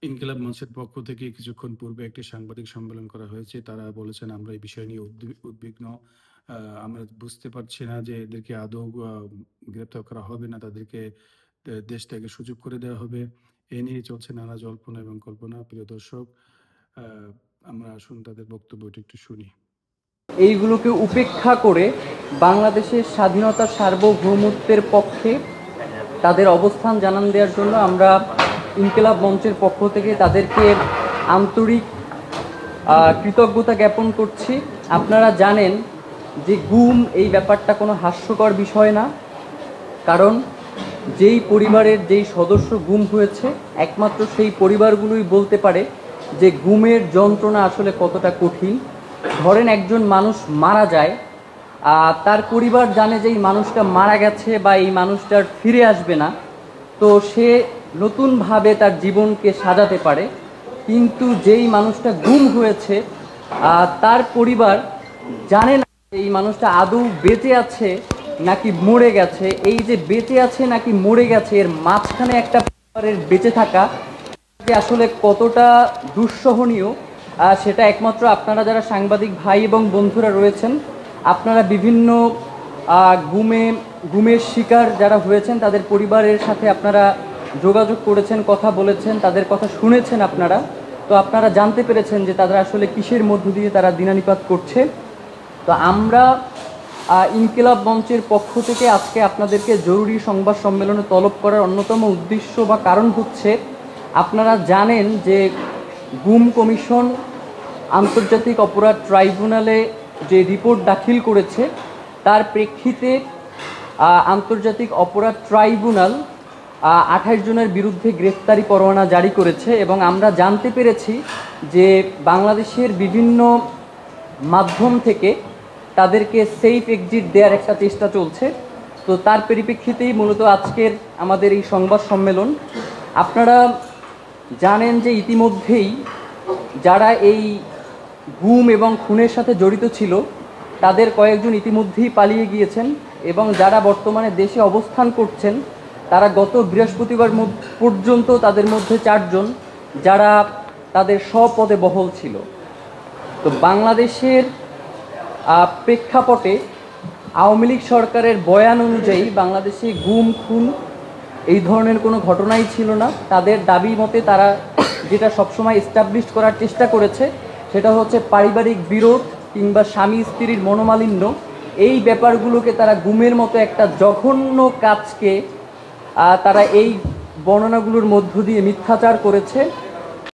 ইনকিলাব মঞ্চের পক্ষ থেকে কিছুক্ষণ পূর্বে একটি সাংবাদিক সম্মেলন করা হয়েছে। তারা বলেছেন, "আমরা এই বিষয় নিয়ে উদ্বিগ্ন। আ আমরা বুঝতে পারছি না যে এদেরকে আদৌ গ্রেপ্তার করা হবে না তাদেরকে দেশ ত্যাগের সুযোগ করে দেওয়া হবে।" এ নিয়ে চলছে নানা জল্পনা এবং কল্পনা। প্রিয় দর্শক, আ আমরা আসুন তাদের বক্তব্যটি একটু শুনি। এইগুলোকে উপেক্ষা করে বাংলাদেশের স্বাধীনতার সার্বভৌমত্বের পক্ষে তাদের অবস্থান জানান দেওয়ার জন্য আমরা ইনকিলাব মঞ্চের পক্ষ থেকে তাদেরকে আন্তরিক কৃতজ্ঞতা জ্ঞাপন করছি। আপনারা জানেন যে গুম এই ব্যাপারটা কোনো হাস্যকর বিষয় না, কারণ যেই পরিবারের যেই সদস্য গুম হয়েছে একমাত্র সেই পরিবারগুলোই বলতে পারে যে গুমের যন্ত্রণা আসলে কতটা কঠিন। ধরেন একজন মানুষ মারা যায়, তার পরিবার জানে যে এই মানুষটা মারা গেছে বা এই মানুষটার ফিরে আসবে না, তো সে নতুনভাবে তার জীবনকে সাজাতে পারে। কিন্তু যেই মানুষটা গুম হয়েছে তার পরিবার জানে না এই মানুষটা আদৌ বেঁচে আছে নাকি মরে গেছে। এই যে বেঁচে আছে নাকি মরে গেছে এর মাঝখানে একটা পরিবারের বেঁচে থাকা যে আসলে কতটা দুঃসহনীয় সেটা একমাত্র আপনারা যারা সাংবাদিক ভাই এবং বন্ধুরা রয়েছেন, আপনারা বিভিন্ন গুমের শিকার যারা হয়েছেন তাদের পরিবারের সাথে আপনারা যোগাযোগ করেছেন, কথা বলেছেন, তাদের কথা শুনেছেন আপনারা। তো আপনারা জানতে পেরেছেন যে তারা আসলে কিসের মধ্য দিয়ে তারা দিনানিপাত করছে। তো আমরা ইনকিলাব মঞ্চের পক্ষ থেকে আজকে আপনাদেরকে জরুরি সংবাদ সম্মেলনে তলব করার অন্যতম উদ্দেশ্য বা কারণ হচ্ছে, আপনারা জানেন যে গুম কমিশন আন্তর্জাতিক অপরাধ ট্রাইব্যুনালে যে রিপোর্ট দাখিল করেছে তার প্রেক্ষিতে আন্তর্জাতিক অপরাধ ট্রাইব্যুনাল 28 জনের বিরুদ্ধে গ্রেফতারি পরোয়ানা জারি করেছে এবং আমরা জানতে পেরেছি যে বাংলাদেশের বিভিন্ন মাধ্যম থেকে তাদেরকে সেফ এক্সিট দেওয়ার একটা চেষ্টা চলছে। তো তার পরিপ্রেক্ষিতেই মূলত আজকের আমাদের এই সংবাদ সম্মেলন। আপনারা জানেন যে ইতিমধ্যেই যারা এই গুম এবং খুনের সাথে জড়িত ছিল তাদের কয়েকজন ইতিমধ্যেই পালিয়ে গিয়েছেন এবং যারা বর্তমানে দেশে অবস্থান করছেন তারা গত বৃহস্পতিবার পর্যন্ত তাদের মধ্যে 4 জন যারা তাদের স্বপদে বহাল ছিল। তো বাংলাদেশের প্রেক্ষাপটে আওয়ামী লীগ সরকারের বয়ান অনুযায়ী বাংলাদেশে গুম খুন এই ধরনের কোনো ঘটনাই ছিল না। তাদের দাবি মতে তারা যেটা সবসময় এস্টাবলিশ করার চেষ্টা করেছে সেটা হচ্ছে পারিবারিক বিরোধ কিংবা স্বামী স্ত্রীর মনোমালিন্য, এই ব্যাপারগুলোকে তারা গুমের মতো একটা জঘন্য কাজকে তারা এই বর্ণনাগুলোর মধ্য দিয়ে মিথ্যাচার করেছে